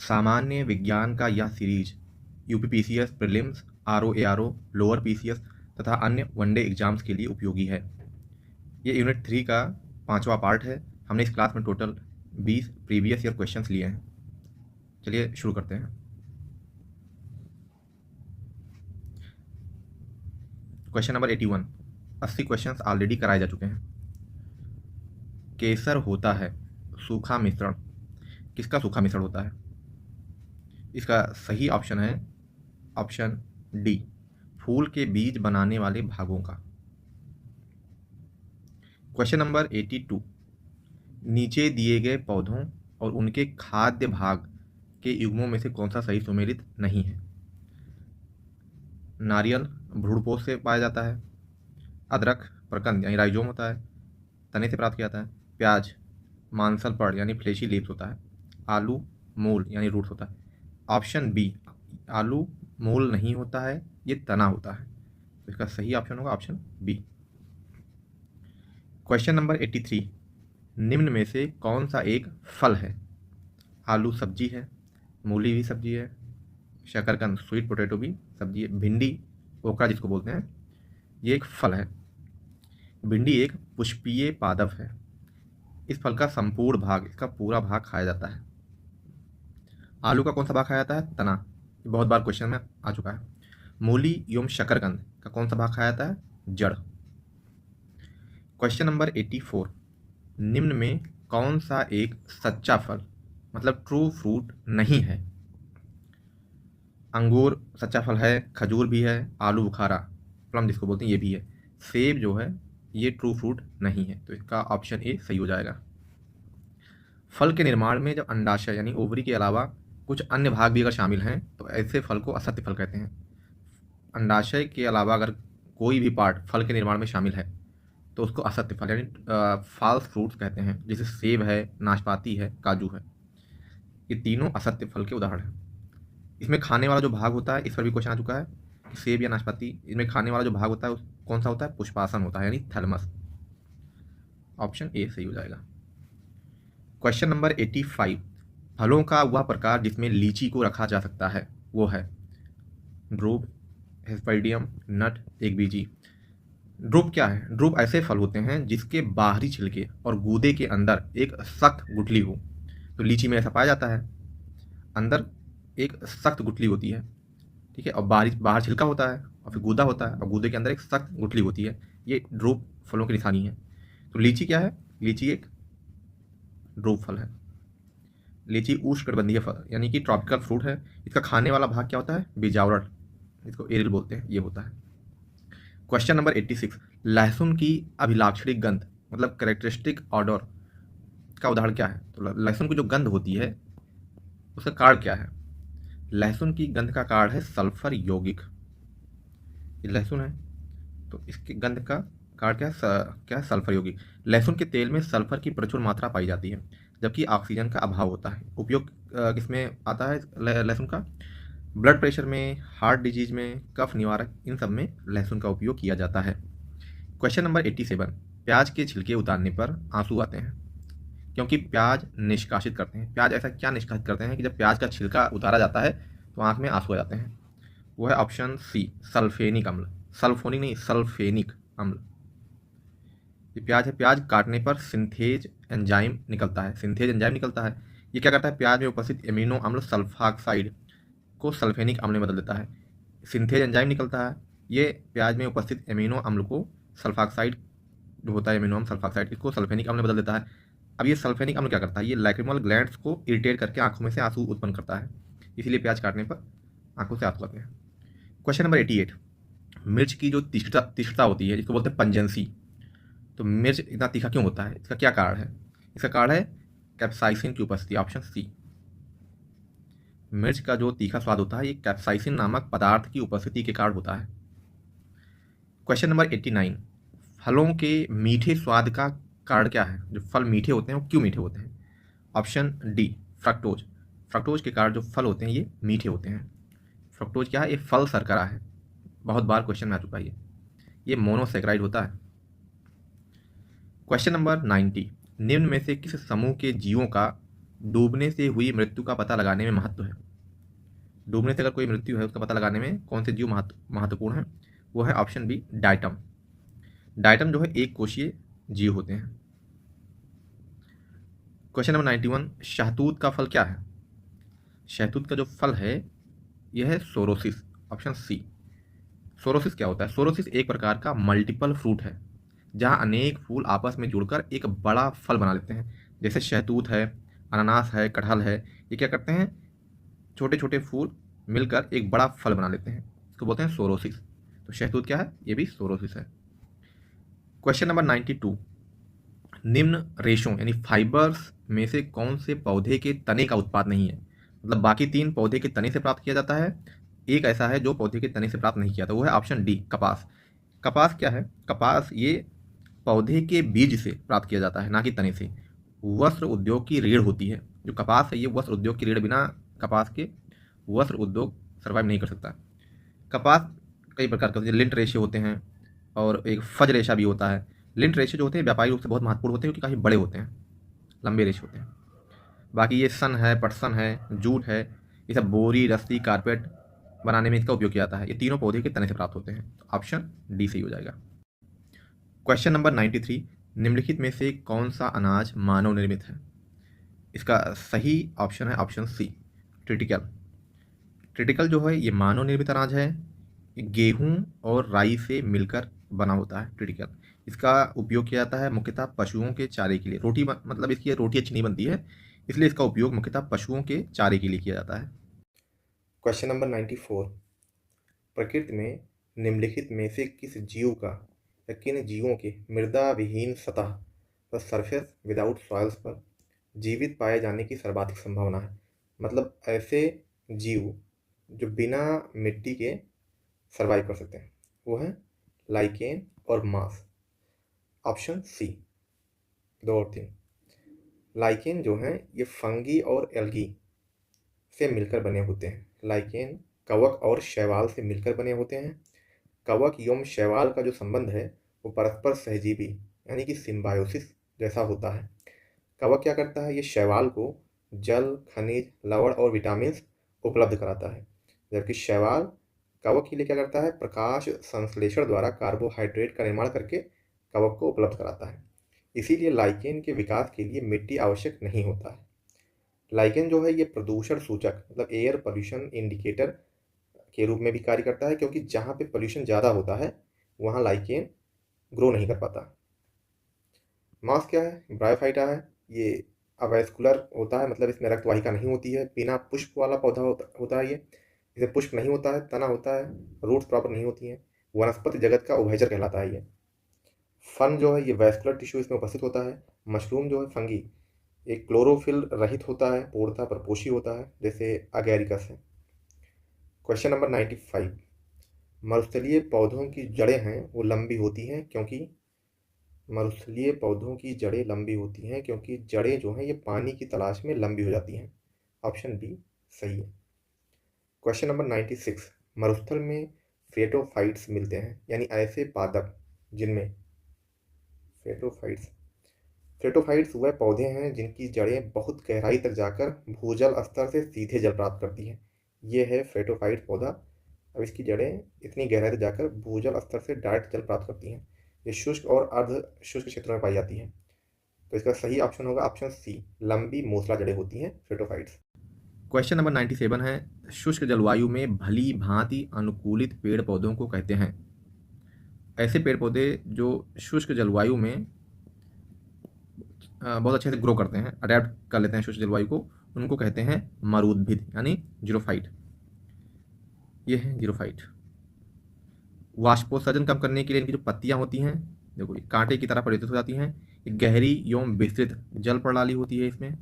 सामान्य विज्ञान का यह series UPPCS prelims, RO lower PCS तथा अन्य वनडे एग्जाम्स के लिए उपयोगी है। ये यूनिट 3 का 5वां पार्ट है। हमने इस क्लास में टोटल 20 प्रीवियस ईयर क्वेश्चंस लिए हैं। चलिए शुरू करते हैं। Question number 81। 80 क्वेश्चंस ऑलरेडी कराए जा चुके हैं। केसर होता है सूखा मिश्रण। किसका सूखा मिश्रण होता है? इसका सही ऑप्शन है ऑप्शन डी, फूल के बीज बनाने वाले भागों का। Question number 82। नीचे दिए गए पौधों और उनके खाद्य भाग के युग्मों में से कौन सा सही सुमेलित नहीं है? नारियल भ्रूणपोष से पाया जाता है, अदरक प्रकंद यानी राइजोम होता है, तने से प्राप्त किया जाता है, प्याज मांसल पड़ यानी फ्लेशी लीव्स होता है, आलू मूल यानी रूट्स होता है। ऑप्शन बी, आलू मूल नहीं होता है, ये तना होता है। तो इसका सही ऑप्शन होगा ऑप्शन बी। Question number 83। निम्न में से कौन सा एक फल है? आलू सब्जी है, मूली भी सब्जी है, शकरकंद स्वीट पोटैटो भी सब्जी है, भिंडी ओकरा जिसको बोलते हैं ये एक फल है। भिंडी एक पुष्पीय पादप है। इस फल का संपूर्ण भाग, इसका पूरा भाग खाया जाता है। आलू का कौन सा भाग खाया जाता है? तना, ये बहुत बार क्वेश्चन में आ चुका है। मूली एवं शकरकंद का कौन सा भाग खाया जाता है? जड़। Question number 84। निम्न में कौन सा एक सच्चा फल मतलब ट्रू फ्रूट नहीं है? अंगूर सच्चा फल है, खजूर भी है, आलू बुखारा प्लम जिसको बोलते हैं ये भी है, सेब जो है ये ट्रू फ्रूट नहीं है। तो इसका ऑप्शन ए सही हो जाएगा। फल के निर्माण में जब अंडाशय यानी ओवरी के अलावा कुछ अन्य भाग भी अगर शामिल हैं तो ऐसे फल को असत्य फल कहते हैं। अंडाशय के अलावा अगर कोई भी पार्ट फल के निर्माण में शामिल है तो उसको असत्य फल यानी फॉल्स फ्रूट्स कहते हैं, जैसे सेब है, नाशपाती है, काजू है। ये तीनों असत्य फल के उदाहरण हैं। इसमें खाने वाला जो भाग होता है, इस पर भी क्वेश्चन आ चुका है। सेब या नाशपाती, इनमें खाने वाला जो भाग होता है कौन सा होता है? पुष्पासन होता है यानी थैलमस। ऑप्शन ए सही हो जाएगा। Question number 85। फलों का वह प्रकार जिसमें लीची को रखा जा सकता है वो है ड्रूप, हेस्पेरिडियम, नट, एक बीजी। ड्रूप क्या है? ड्रूप ऐसे फल होते हैं जिसके बाहरी छिलके और गूदे के अंदर एक सख्त गुठली हो। तो लीची में ऐसा पाया जाता है, अंदर एक सख्त गुठली होती है, ठीक है, और बाहर छिलका होता है और फिर गूदा होता है और गूदे के अंदर एक सख्त गुठली होती है। ये ड्रूप फलों की निशानी है। तो लीची क्या है? लीची एक ड्रूप फल है। लीची उष्णकटिबंधीय फल यानी कि ट्रॉपिकल फ्रूट है। इसका खाने वाला भाग क्या होता है? बीजावरण, इसको एरिल बोलते हैं, ये होता है। Question number 86। लहसुन की अभिलाक्षणिक गंध मतलब कैरेक्टरिस्टिक ऑर्डर का उदाहरण क्या है? तो लहसुन की जो गंध होती है उसका कारण क्या है? लहसुन की गंध का कारण है सल्फर यौगिक। ये लहसुन है तो इसकी गंध का कारण क्या है? सल्फर यौगिक। लहसुन के तेल में सल्फर की प्रचुर मात्रा पाई जाती है जबकि ऑक्सीजन का अभाव होता है। उपयोग किसमें आता है लहसुन का? ब्लड प्रेशर में, हार्ट डिजीज में, कफ निवारक, इन सब में लहसुन का उपयोग किया जाता है। Question number 87। प्याज के छिलके उतारने पर आंसू आते हैं क्योंकि प्याज निष्कासित करते हैं। प्याज ऐसा क्या निष्कासित करते हैं कि जब प्याज का छिलका उतारा जाता है तो आंख में आंसू आ जाते हैं? वो है ऑप्शन सी, सल्फेनिक अम्ल। सल्फोनिक नहीं, सल्फेनिक अम्ल। ये प्याज है, प्याज काटने पर सिंथेज एंजाइम निकलता है। सिंथेज एंजाइम निकलता है, ये क्या करता है? प्याज में उपस्थित एमिनो अम्ल सल्फाक्साइड को सल्फेनिक अम्ल में बदल देता है। सिंथेज एंजाइम निकलता है, ये प्याज में उपस्थित एमिनो अम्ल को सल्फाक्साइड जो होता है एमिनो अम्ल सल्फाक्साइड, इसको सल्फेनिक अम्ल में बदल देता है। अब ये सल्फेनिक अम्ल क्या करता है? ये लैक्रिमल ग्लैंड्स को इरिटेट करके आंखों में से आंसू उत्पन्न करता है, इसीलिए प्याज काटने पर आंखों से आंसू आते हैं। Question number 88। मिर्च की जो तीक्ष्णता होती है इसको बोलते हैं पंजेंसी। तो मिर्च इतना तीखा क्यों होता है? इसका क्या कारण है? इसका कारण है कैप्साइसिन की उपस्थिति, ऑप्शन सी। मिर्च का जो तीखा स्वाद होता है ये कैप्साइसिन नामक पदार्थ की उपस्थिति के कारण होता है। Question number 89। फलों के मीठे स्वाद का कारण क्या है? जो फल मीठे होते हैं वो क्यों मीठे होते हैं? Option D, fructose. फ्रक्टोज के कारण जो फल होते हैं ये मीठे होते हैं। फ्रक्टोज क्या है? ये फल शर्करा है, बहुत बार क्वेश्चन में आ चुका है ये मोनोसेक्राइड होता है। Question number 90। निम्न में से किस समूह के जीवों का डूबने से हुई मृत्यु का पता लगाने में महत्व है। डूबने से अगर कोई मृत्यु है उसका पता लगाने में कौन से जीव महत्वपूर्ण है? वो है ऑप्शन बी डायटम। डायटम जो है एक कोशीय जीव होते हैं। क्वेश्चन नंबर 91, शहतूत का फल क्या है? शहतूत का जो फल है यह है सोरोसिस, ऑप्शन सी। सोरोसिस क्या होता है? सोरोसिस एक प्रकार का मल्टीपल फ्रूट है जहाँ अनेक फूल आपस में जुड़कर एक बड़ा फल बना लेते हैं। जैसे शहतूत है, अनानास है, कटहल है, ये क्या करते हैं? छोटे छोटे फूल मिलकर एक बड़ा फल बना लेते हैं, इसको बोलते हैं सोरोसिस। तो शहतूत क्या है? ये भी सोरोसिस है। क्वेश्चन नंबर 92, निम्न रेशों यानी फाइबर्स में से कौन से पौधे के तने का उत्पाद नहीं है? मतलब बाकी 3 पौधे के तने से प्राप्त किया जाता है, एक ऐसा है जो पौधे के तने से प्राप्त नहीं किया था, वो है ऑप्शन डी कपास। कपास क्या है? कपास ये पौधे के बीज से प्राप्त किया जाता है, ना कि तने से। वस्त्र उद्योग की रीढ़ होती है जो कपास है, ये वस्त्र उद्योग की रीढ़, बिना कपास के वस्त्र उद्योग सर्वाइव नहीं कर सकता। कपास कई प्रकार के होते हैं, लिंट रेशे होते हैं और एक फज रेशा भी होता है। लिंट रेशे जो होते हैं व्यापारिक रूप से बहुत महत्वपूर्ण होते हैं क्योंकि काफ़ी बड़े होते हैं, लंबे रेशे होते हैं। बाकी ये सन है, पटसन है, जूट है, ये सब बोरी, रस्सी, कारपेट बनाने में इसका उपयोग किया जाता है। ये तीनों पौधे के तने से प्राप्त होते हैं। ऑप्शन डी सही हो जाएगा। क्वेश्चन नंबर 93, निम्नलिखित में से कौन सा अनाज मानव निर्मित है? इसका सही ऑप्शन है ऑप्शन सी ट्रिटिकल। ट्रिटिकल जो है ये मानव निर्मित अनाज है। ये गेहूं और राई से मिलकर बना होता है ट्रिटिकल। इसका उपयोग किया जाता है मुख्यतः पशुओं के चारे के लिए। मतलब इसकी रोटी अच्छी नहीं बनती है, इसलिए इसका उपयोग मुख्यतः पशुओं के चारे के लिए किया जाता है। क्वेश्चन नंबर 94, प्रकृति में निम्नलिखित में से किस जीव का या किन जीवों के मृदा विहीन सतह पर सरफेस विदाउट सॉइल्स पर जीवित पाए जाने की सर्वाधिक संभावना है? मतलब ऐसे जीव जो बिना मिट्टी के सर्वाइव कर सकते हैं, वो है लाइकेन और मास। ऑप्शन सी 2 और 3। लाइकेन जो है ये फंगी और एल्गी से मिलकर बने होते हैं। लाइकेन कवक और शैवाल से मिलकर बने होते हैं। कवक एवं शैवाल का जो संबंध है वो परस्पर सहजीवी यानी कि सिम्बायोसिस जैसा होता है। कवक क्या करता है? ये शैवाल को जल, खनिज, लवण और विटामिन उपलब्ध कराता है, जबकि शैवाल कवक के लिए क्या करता है? प्रकाश संश्लेषण द्वारा कार्बोहाइड्रेट का निर्माण करके कवक को उपलब्ध कराता है। इसीलिए लाइकेन के विकास के लिए मिट्टी आवश्यक नहीं होता है। लाइकेन जो है ये प्रदूषण सूचक मतलब एयर पोल्यूशन इंडिकेटर के रूप में भी कार्य करता है, क्योंकि जहाँ पे पोल्यूशन ज़्यादा होता है वहाँ लाइकेन ग्रो नहीं कर पाता। मास क्या है? ब्रायोफाइटा है। ये अवैस्कुलर होता है, मतलब इसमें रक्त वाहिका नहीं होती है। बिना पुष्प वाला पौधा होता है ये। इसे पुष्प नहीं होता है, तना होता है, रूट्स प्रॉपर नहीं होती हैं। वनस्पति जगत का उभयचर कहलाता है ये। फन जो है ये वैस्कुलर टिश्यू इसमें उपस्थित होता है। मशरूम जो है फंगी एक क्लोरोफिल रहित होता है, पूर्णतः परपोषी होता है, जैसे अगैरिकस है। क्वेश्चन नंबर 95, मरुस्थलीय पौधों की जड़ें हैं वो लंबी होती हैं क्योंकि मरुस्थलीय पौधों की जड़ें लंबी होती हैं क्योंकि जड़ें जो हैं ये पानी की तलाश में लंबी हो जाती हैं। ऑप्शन बी सही है। क्वेश्चन नंबर 96, मरुस्थल में फेटोफाइट्स मिलते हैं यानी ऐसे पादप जिनमें फेटोफाइट्स वह पौधे हैं जिनकी जड़ें बहुत गहराई तक जाकर भूजल स्तर से सीधे जल प्राप्त करती हैं। ये है फेटोफाइट पौधा। अब इसकी जड़ें इतनी गहराई तक जाकर भूजल स्तर से डायरेक्ट जल प्राप्त करती हैं। ये शुष्क और अर्ध शुष्क क्षेत्रों में पाई जाती हैं। तो इसका सही ऑप्शन होगा ऑप्शन सी, लंबी मूसला जड़ें होती हैं फेटोफाइट्स। क्वेश्चन नंबर 97 है, शुष्क जलवायु में भली भांति अनुकूलित पेड़ पौधों को कहते हैं। ऐसे पेड़ पौधे जो शुष्क जलवायु में बहुत अच्छे से ग्रो करते हैं, अडेप्ट कर लेते हैं शुष्क जलवायु को, उनको कहते हैं मरूदभिद यानी जीरोफाइट। ये है जीरोफाइट। वाष्पोत्सर्जन कम करने के लिए इनकी जो पत्तियां होती हैं देखो ये कांटे की तरह परिवर्तित हो जाती हैं। एक गहरी एवं विस्तृत जल प्रणाली होती है इसमें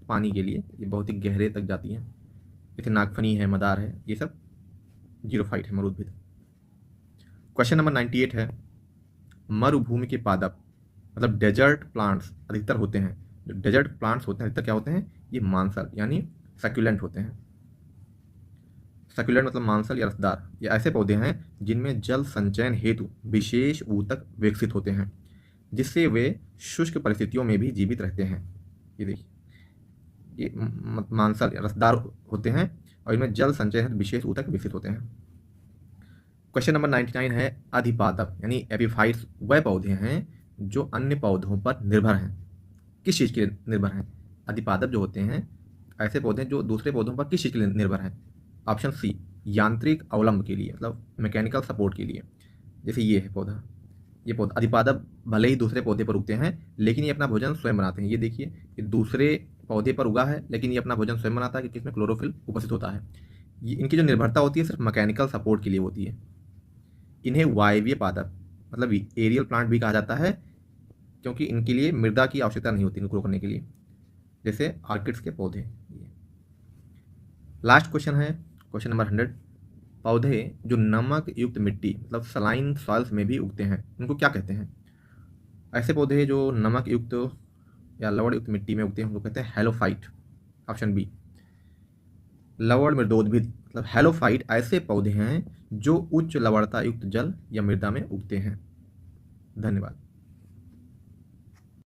पानी के लिए, ये बहुत ही गहरे तक जाती हैं। जैसे नागफनी है, मदार है, ये सब जीरोफाइट है, मरूदभिद। क्वेश्चन नंबर 98 है, मरुभूमि के पादप मतलब डेजर्ट प्लांट्स अधिकतर होते हैं। जो डेजर्ट प्लांट्स होते हैं अधिकतर क्या होते हैं? ये मांसल यानी सक्यूलेंट होते हैं। सक्यूलेंट मतलब मांसल या रसदार। ये ऐसे पौधे हैं जिनमें जल संचयन हेतु विशेष ऊतक विकसित होते हैं, जिससे वे शुष्क परिस्थितियों में भी जीवित रहते हैं। ये देखिए ये मांसल रसदार होते हैं और इनमें जल संचय हेतु विशेष ऊतक विकसित होते हैं। क्वेश्चन नंबर 99 है अधिपादप यानी एपिफाइट्स वह पौधे हैं जो अन्य पौधों पर निर्भर हैं। किस चीज़ के लिए निर्भर हैं? अधिपादप जो होते हैं ऐसे पौधे जो दूसरे पौधों पर किस चीज़ के लिए निर्भर हैं? ऑप्शन सी यांत्रिक अवलंब के लिए, मतलब मैकेनिकल सपोर्ट के लिए। जैसे ये है पौधा, ये पौधा अधिपादप भले ही दूसरे पौधे पर उगते हैं लेकिन ये अपना भोजन स्वयं बनाते हैं। ये देखिए, ये दूसरे पौधे पर उगा है लेकिन ये अपना भोजन स्वयं बनाता है क्योंकि इसमें क्लोरोफिल उपस्थित होता है। ये इनकी जो निर्भरता होती है सिर्फ मैकेनिकल सपोर्ट के लिए होती है। इन्हें वायवीय पादप मतलब एरियल प्लांट भी कहा जाता है क्योंकि इनके लिए मृदा की आवश्यकता नहीं होती इनको रोकने के लिए, जैसे ऑर्किड्स के पौधे। लास्ट क्वेश्चन है क्वेश्चन नंबर 100। पौधे जो नमक युक्त मिट्टी मतलब सलाइन सॉइल्स में भी उगते हैं उनको क्या कहते हैं? ऐसे पौधे जो नमक युक्त या लवण युक्त मिट्टी में उगते हैं उनको कहते हैं हेलोफाइट। Option B. लवण मृदोद्भिद मतलब हेलोफाइट ऐसे पौधे हैं जो उच्च लवणता युक्त जल या मृदा में उगते हैं। धन्यवाद।